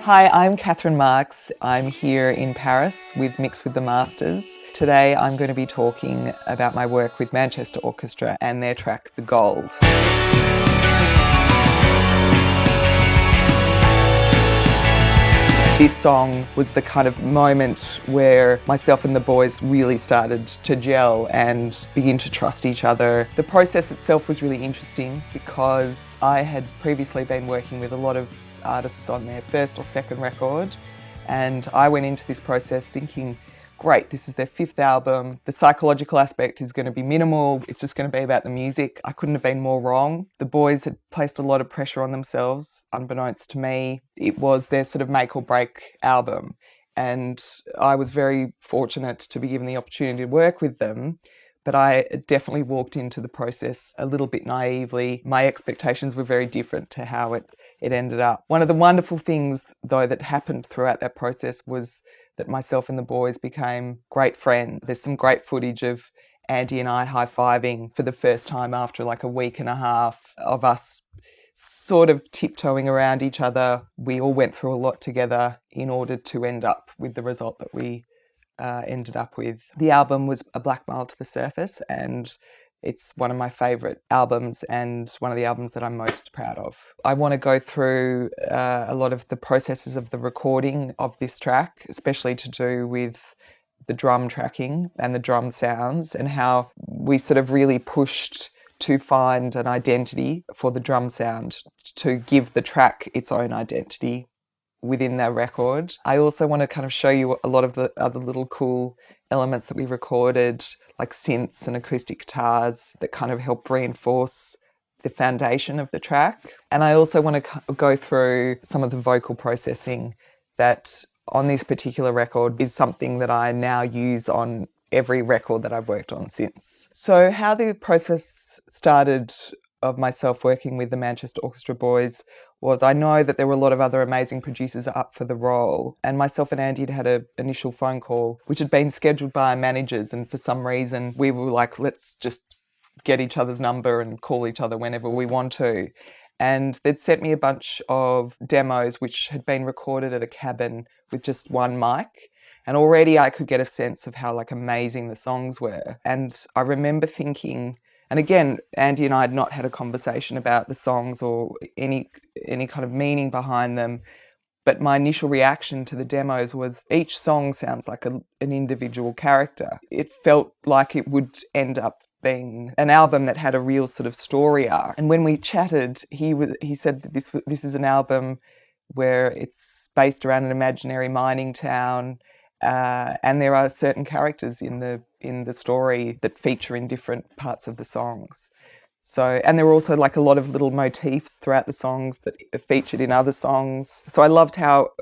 Hi, I'm Catherine Marks. I'm here in Paris with Mix with the Masters. Today I'm going to be talking about my work with Manchester Orchestra and their track The Gold. This song was the kind of moment where myself and the boys really started to gel and begin to trust each other. The process itself was really interesting because I had previously been working with a lot of artists on their first or second record, and I went into this process thinking, great, this is their fifth album. The psychological aspect is going to be minimal. It's just going to be about the music. I couldn't have been more wrong. The boys had placed a lot of pressure on themselves, unbeknownst to me. It was their sort of make or break album. And I was very fortunate to be given the opportunity to work with them. But I definitely walked into the process a little bit naively. My expectations were very different to how it ended up. One of the wonderful things, though, that happened throughout that process was that myself and the boys became great friends. There's some great footage of Andy and I high-fiving for the first time after like a week and a half of us sort of tiptoeing around each other. We all went through a lot together in order to end up with the result that we ended up with. The album was A Black Mile to the Surface, and it's one of my favourite albums and one of the albums that I'm most proud of. I want to go through a lot of the processes of the recording of this track, especially to do with the drum tracking and the drum sounds, and how we sort of really pushed to find an identity for the drum sound to give the track its own identity within their record. I also want to kind of show you a lot of the other little cool elements that we recorded, like synths and acoustic guitars that kind of help reinforce the foundation of the track. And I also want to go through some of the vocal processing that on this particular record is something that I now use on every record that I've worked on since. So how the process started of myself working with the Manchester Orchestra boys was, I know that there were a lot of other amazing producers up for the role, and myself and Andy had an initial phone call which had been scheduled by our managers, and for some reason we were like, let's just get each other's number and call each other whenever we want to. And they'd sent me a bunch of demos which had been recorded at a cabin with just one mic, and already I could get a sense of how like amazing the songs were. And I remember thinking, and again, Andy and I had not had a conversation about the songs or any kind of meaning behind them, but my initial reaction to the demos was each song sounds like an individual character. It felt like it would end up being an album that had a real sort of story arc. And when we chatted, he said that this is an album where it's based around an imaginary mining town, and there are certain characters in the story that feature in different parts of the songs. So, and there were also like a lot of little motifs throughout the songs that featured in other songs. So I loved how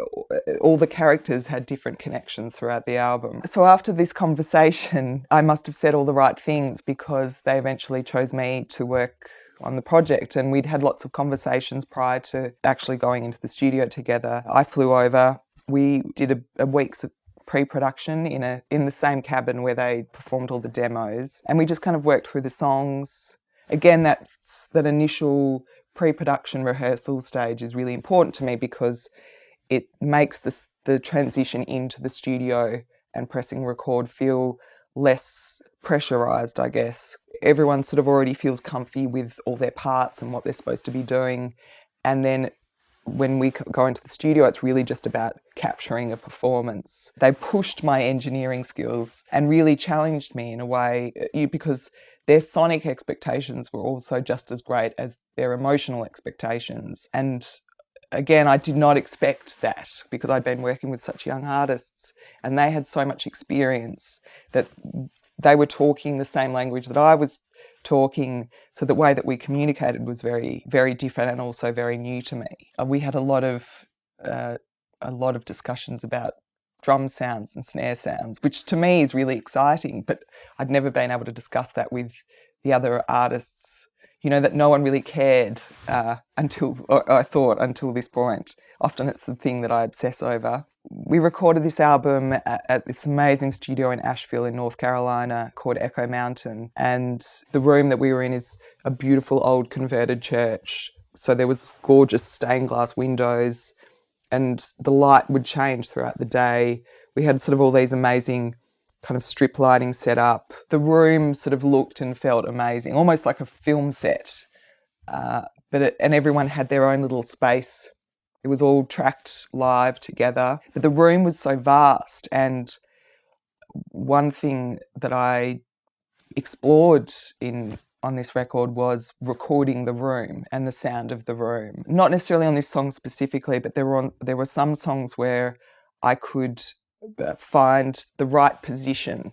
all the characters had different connections throughout the album. So after this conversation, I must have said all the right things because they eventually chose me to work on the project, and we'd had lots of conversations prior to actually going into the studio together. I flew over. We did a week's pre-production in the same cabin where they performed all the demos, and we just kind of worked through the songs. Again, that initial pre-production rehearsal stage is really important to me because it makes the transition into the studio and pressing record feel less pressurized, I guess. Everyone sort of already feels comfy with all their parts and what they're supposed to be doing, and then when we go into the studio, it's really just about capturing a performance. They pushed my engineering skills and really challenged me in a way, because their sonic expectations were also just as great as their emotional expectations. And again, I did not expect that because I'd been working with such young artists and they had so much experience that they were talking the same language that I was talking, so the way that we communicated was very, very different and also very new to me. We had a lot of discussions about drum sounds and snare sounds, which to me is really exciting, but I'd never been able to discuss that with the other artists, that no one really cared until this point. Often it's the thing that I obsess over. We recorded this album at this amazing studio in Asheville in North Carolina called Echo Mountain, and the room that we were in is a beautiful old converted church. So there was gorgeous stained glass windows, and the light would change throughout the day. We had sort of all these amazing kind of strip lighting set up. The room sort of looked and felt amazing, almost like a film set. And everyone had their own little space. It was all tracked live together. But the room was so vast, and one thing that I explored on this record was recording the room and the sound of the room. Not necessarily on this song specifically, but there were some songs where I could find the right position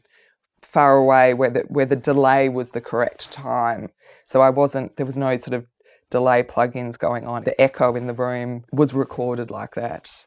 far away where the delay was the correct time. So there was no sort of delay plugins going on. The echo in the room was recorded like that.